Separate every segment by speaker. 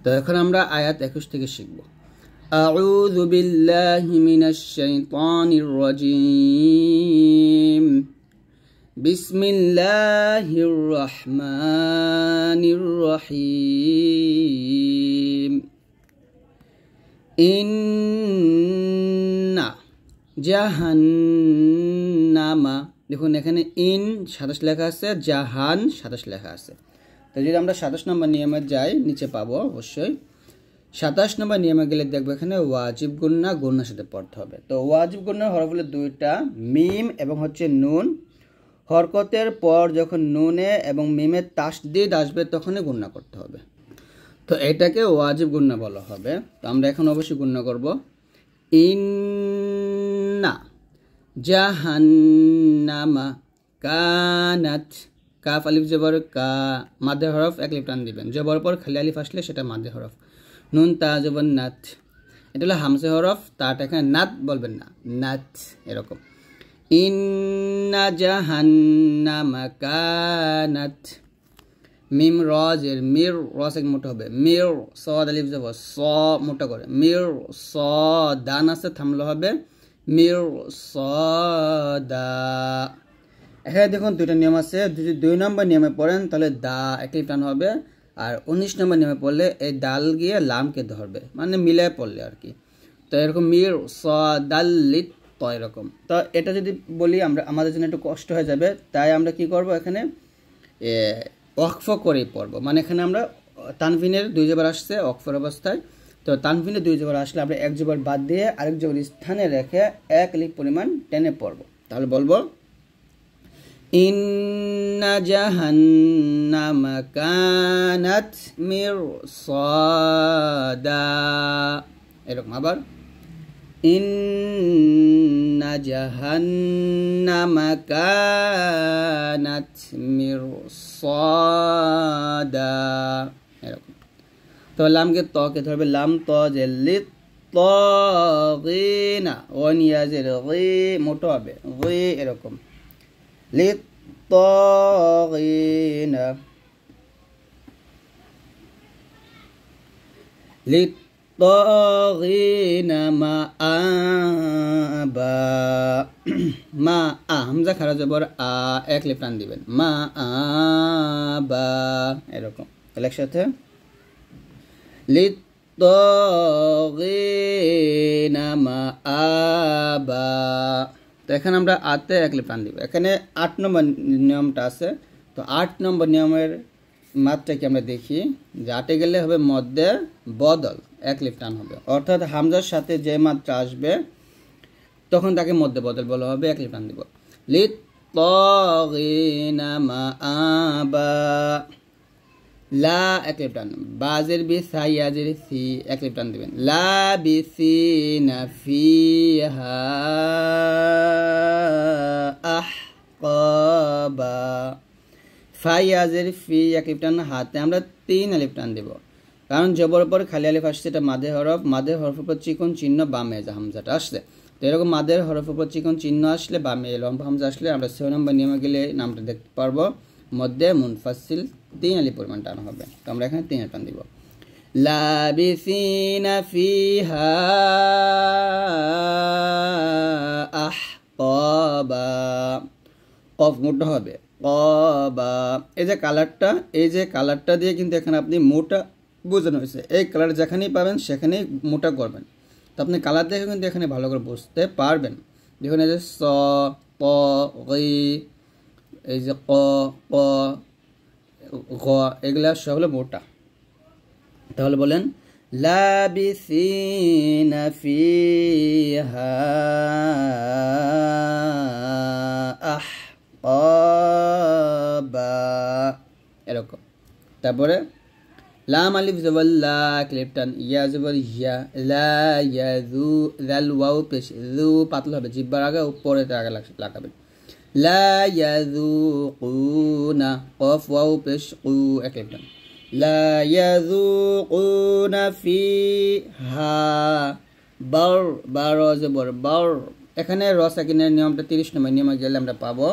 Speaker 1: তো এখন আমরা আয়াত 21 থেকে শিখব। আউযু বিল্লাহি মিনাশ শাইতানির রাজীম। বিসমিল্লাহির রহমানির রহিম। ইন্না জাহান্নামা, দেখুন এখানে ইন 27 লেখা আছে, জাহান 27 লেখা আছে। তো যদি আমরা 27 নম্বর নিয়মে যাই নিচে পাবো অবশ্যই। 27 নম্বর নিয়মে গেলে দেখবো এখানে ওয়াজিব গুন্না, গুন্নার সাথে পড়তে হবে। তো ওয়াজিব গুন্নার হরফ হলো দুইটা, মিম এবং হচ্ছে নুন। হরকতের পর যখন নুনে এবং মিমের তাসদিদ আসবে তখনই গুন্না করতে হবে। তো এটাকে ওয়াজিব গুন্না বলা হবে। তো আমরা এখন অবশ্যই গুন্না করব। ইন্না জাহান্নামা কানাত, কাফ আলিফ জবর কা, মাদে হরফ এক লিফ টান দিবেন। জবর পর খালি আলিফ আসলে সেটা মাদে হরফ। নুন তা জবর নাত, এটা হলো হামজে হরফ, তাটা এখানে নাত বলবেন না, নাত এরকম। ইন্না জাহান্নামা কানাত। মিম রজের মির, রস এক মোটা হবে, মির সদ আলিফ জবর স মোটা করে, মির স, দান আছে থামলে হবে মির সদা। এখানে দেখুন দুইটা নিয়ম আছে, যদি 2 নম্বর নিয়মে পড়েন তাহলে দা একই টান হবে, আর 19 নম্বর নিয়মে পড়লে এই দাল গিয়ে লামকে ধরবে, মানে মিলায় পড়লে আর কি। তো এরকম মির সদাল্লিত তো এরকম। তো এটা যদি বলি আমরা, আমাদের জন্য একটু কষ্ট হয়ে যাবে, তাই আমরা কি করব, এখানে ওয়াকফ করেই পড়বো। মানে এখানে আমরা তানভিনের 2 জবর আসছে ওয়াকফের অবস্থায়, তো তানভিনের 2 জবর আসলে আমরা 1 জবর বাদ দিয়ে আরেক জবর স্থানে রেখে 1 লিফ পরিমাণ টেনে পড়বো। তাহলে বলবো ইন্না জাহান্নামা কানাত মিরসাদা, এরকম। আবার ইন্না জাহান্নামা কানাত মিরসাদা, এরকম। তো লামকে তকে ধরবে, লাম ত যে লিত তাগিনা, ওয়ানিয়াজের রি মোটো হবে রি এরকম, লিত তাগিনা, লিত তাগিনা মা আবা, মা আ হামজা খারা জবর আ, 1 লিফ টান দিবেন, মা আবা এরকম। তাহলে একসাথে লিত তাগিনা মা আবা। তো এখানে আমরা আতে 1 লিফ টান দিব। এখানে 8 নম্বর নিয়মটা আছে। তো 8 নম্বর নিয়মের মাত্রা কি আমরা দেখি, যে 8-এ গেলে হবে মধ্যে বদল, 1 লিফ টান হবে, অর্থাৎ হামজার সাথে যে মাত্রা আসবে তখন তাকে মধ্যে বদল বলা হবে, 1 লিফ টান দিব। লিত তাগিনা মা আবা, লা 1 লিফ টান, বাজের বি সাইয়াজের সি 1 লিফ টান দিবেন, লা বিসিনা ফিহা আহকাবা, ফাইয়াজের ফি 1 লিফ টান, হাতে আমরা 3 আলিফ টান দেব, কারণ জবর পর খালি আলিফ আসছে, এটা মাদে হরফ, মাদে হরফের উপর চিকন চিহ্ন বামে যে হামজাটা আসছে। তো এরকম মাদের হরফের উপর চিকন চিহ্ন আসলে বামে লম্বা হামজা আসলে আমরা 6 নম্বর নিয়মে গেলে নামটা দেখতে পারবো, মধ্যে মুনফাসিল 3 আলিফ পরিমাণ টান হবে। তো আমরা এখানে 3 টান দিব। লাবিসিনা ফিহা আহকাবা, কফ মোটা হবে কবা। এই যে কালারটা দিয়ে কিন্তু এখানে আপনি মোটা বোঝানো হয়েছে, এই কালার যেখানেই পাবেন সেখানেই মোটা করবেন। তো আপনি কালার দেখে কিন্তু এখানে ভালো করে বুঝতে পারবেন। দেখুন এই যে স প গি, এই যে ক প গ, এগুলা সব হলো মোটা। তাহলে বলেন লাবিসিনা ফিহা আহকাবা এরকম। তারপরে লাম আলিফ জবর লা, ক্লিপটান, ইয়া জবর ইয়া, লা ইয়াযু, জাল ওয়াও পেশ, যু পাতলা হবে, জিহ্বার আগে উপরে আগে লাগাবেন। লা ইয়াযুকুনা, কফ ওয়াও পেশ কু 1 লিফ টান, লা ইয়াযুকুনা ফিহা, বার বার জবর বার। এখানে র সাকিনের নিয়মটা 30 নম্বর নিয়মে গেলে আমরা পাবো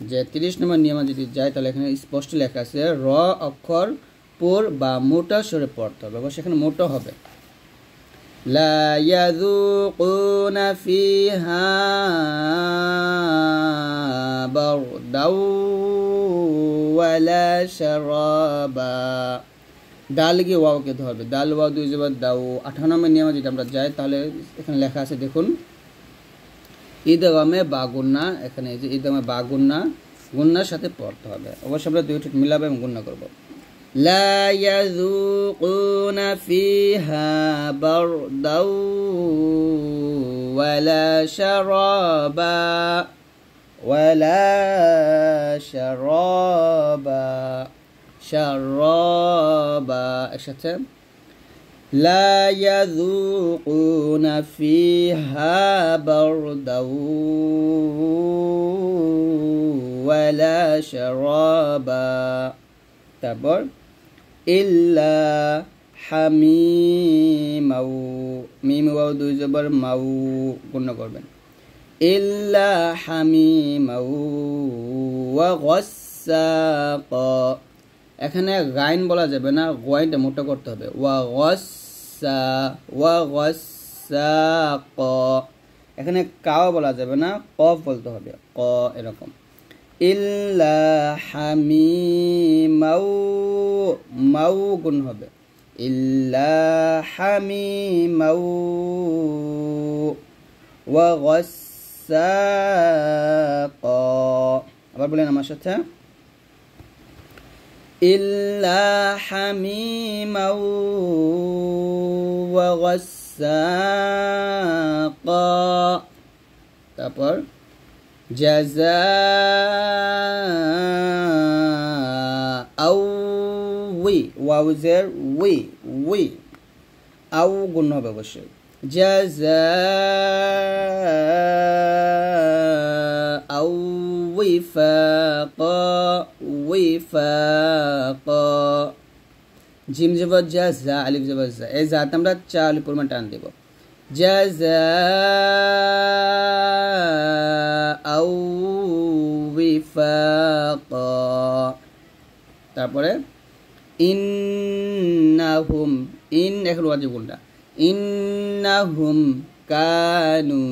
Speaker 1: যে 30 নম্বর নিয়মে যদি যাই তাহলে এখানে স্পষ্ট লেখা আছে র অক্ষর পুর বা মোটা সরে পড়তে হবে, অবশ্যই এখানে মোটা হবে। লা ইয়াযুকুনা ফিহা বারদাও ওয়ালা শারাবা। দাল গিয়ে ওয়াওকে ধরবে, দাল ওয়াও দুই জবর দাও। 58 নম্বর নিয়মে যদি আমরা যাই তাহলে এখানে লেখা আছে দেখুন, ঈদগামে বা গুন্না, এখানে এই যে ঈদগামে বা গুন্না, গুন্নার সাথে পড়তে হবে। অবশ্যই আমরা দুই ঠোঁট মিলাবো এবং গুন্না করব। লা ইয়াযুকুনা ফিহা বারদাও ওয়ালা শারাবা ওয়ালা শারাবা শারাবা একসাথে। لا يذوقون فيها بردا ولا شرابا তারপর ইল্লা হামিমাউ, মিম ওয়াও দুই জবর মাউ গুণ করবেন। ইল্লা হামিমাউ ওয়া গাসসাকা, এখানে গাইন বলা যাবে না, গাইনটা মোটা করতে হবে। ওয়া গাসসাক, এখানে কাও বলা যাবে না, কফ বলতে হবে, ক এরকম। ইল্লা হামিমাউ, মাউ গুণ হবে, ইল্লা হামিমাউ ওয়া গাসসাক। আবার বলেন আমার সাথে, ইল্লা হামিমাউ ওয়া গাসসাকা। তারপর জাযাআউ, উই ওয়াউজের উই, উই আউ গুণ হবে অবশ্যই। জাযাআউ উইফাকা, উইফাকা। জিম জবর জা, জা আলিফ জবর জা, এই জাতে আমরা 4 আলিফ পরিমাণ টান দেব। জাযাআউ উইফাকা। তারপরে ইন্নাহুম, ইন এখন ওয়াজিব গুণটা, ইন্নাহুম কানু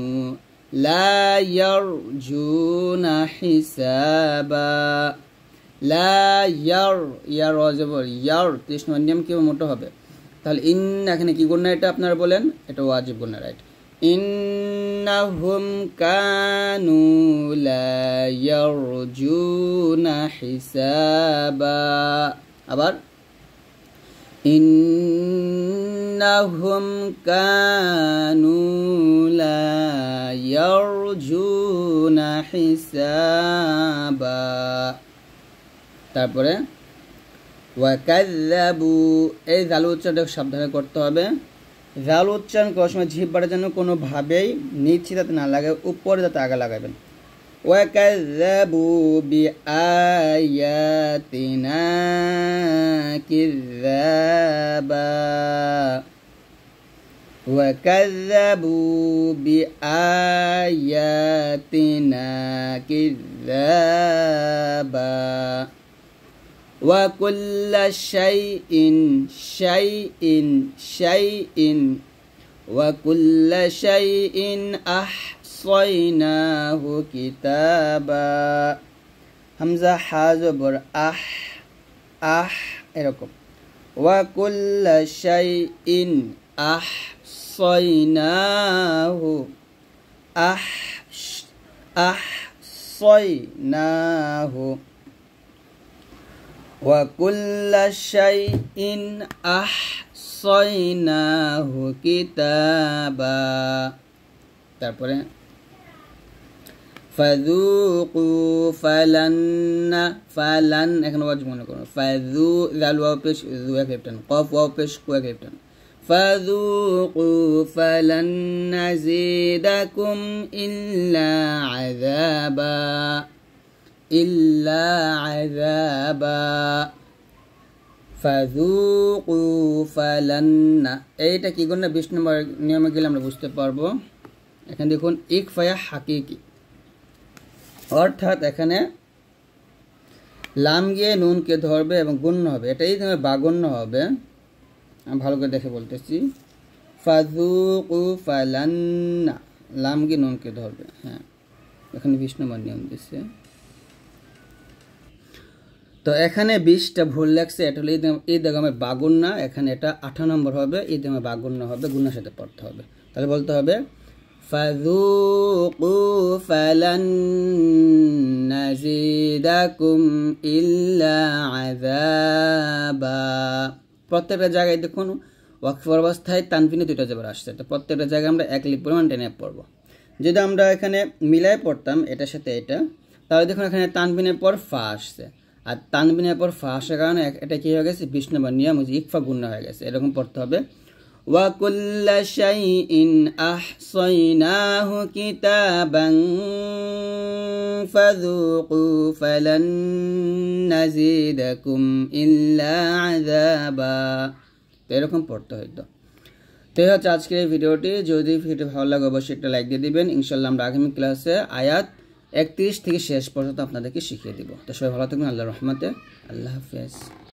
Speaker 1: লা ইয়ারজুনা হিসাবা। লা ইয়ার, ইয়ার ওয়াজিবর ইয়ার, 30 নম্বর নিয়ম কি মোটা হবে, তাহলে ইন এখানে কি গুণনা, এটা আপনারা বলেন, এটা ওয়াজিব গুণনা, রাইট। ইন্নাহুম কানু লা ইয়ারজুনা হিসাবা। আবার ইন্নাহুম কানু লা ইয়ারজুনা হিসাবা। তারপরে ওয়াকাযযাবু, এই জাল উচ্চারণটা সাবধানে করতে হবে। জাল উচ্চারণ করার সময় জিহ্বাটা যেন কোনোভাবেই নিচে যাতে না লাগে, উপরে যাতে আগে লাগাবেন। ওয়াকাযযাবু বিআয়াতিনা কিযযাবা, ওয়াকাযযাবু বিআয়াতিনা কিযযাবা। وكل شيء شيء شيء وكل شيء أحصيناه كتابا। হামজা হা জবর আহ, আহ এরকম। وكل شيء أحصيناه، أحصيناه وكل شيء أحصيناه كتابا। তারপরে ফাযুকু ফালান, ফালান এখানে ওয়াজিব মনে করুন। ফাযু জাল ওয়াও পেশ যু এক লিপটান, কফ ওয়াও পেশ কু এক লিপটান। ফাযুকু ফালান নাযিদাকুম ইল্লা আযাবা, ইল্লা আযাবা। ফাযুকু ফালান্না, এইটা কি গুণ না, 20 নম্বর নিয়মে গেলে আমরা বুঝতে পারবো। এখানে দেখুন ইকফায়া হাকিকি, অর্থাৎ এখানে লাম গিয়ে নুনকে ধরবে এবং গুণ্য হবে, এটাই তোমার বাগণ্য হবে। আমি ভালো করে দেখে বলতেছি, ফাযুকু ফালান্না, লাম গিয়ে নুনকে ধরবে। হ্যাঁ, এখানে 20 নম্বর নিয়ম দিচ্ছে। তো এখানে 20টা ভুল লাগছে, এটা হলো ঈদগামে বাগুণ্য, এখানে এটা 18 নম্বর হবে, ঈদগামে বাগুণ্য হবে, গুণের সাথে পড়তে হবে। তাহলে বলতে হবে ফাযুকু ফালান নাজিদাকুম ইল্লা আযাবা। প্রত্যেকটা জায়গায় দেখুন ওয়াকফ অবস্থায় তানবিনে 2টা জবর আসছে, তো প্রত্যেকটা জায়গায় আমরা 1 লিপ পরিমাণ টেনে পড়বো। যদি আমরা এখানে মিলায় পড়তাম এটার সাথে এটা, তাহলে দেখুন এখানে তানবিনের পর ফা আসছে, আর তানবিনের পর ফা আসার কারণে এটা কি হয়ে গেছে, 20 নম্বর নিয়ম হচ্ছে ইকফা গুণ্য হয়ে গেছে। এরকম পড়তে হবে, ওয়া কুল্লা শাইইন আহসাইনাহু কিতাবান ফাযুকু ফালান নাজিদাকুম ইল্লা আযাবা। তো এরকম পড়তে হইতো। তো এই হচ্ছে আজকের এই ভিডিওটি। যদি ভিডিওটি ভালো লাগে অবশ্যই একটা লাইক দিয়ে দিবেন। ইনশাল্লাহ আমরা আগামী ক্লাসে আয়াত 31 থেকে শেষ পর্যন্ত আপনাদেরকে শিখিয়ে দিব। তো সবাই ভালো থাকবেন, আল্লাহর রহমতে, আল্লাহ হাফেজ।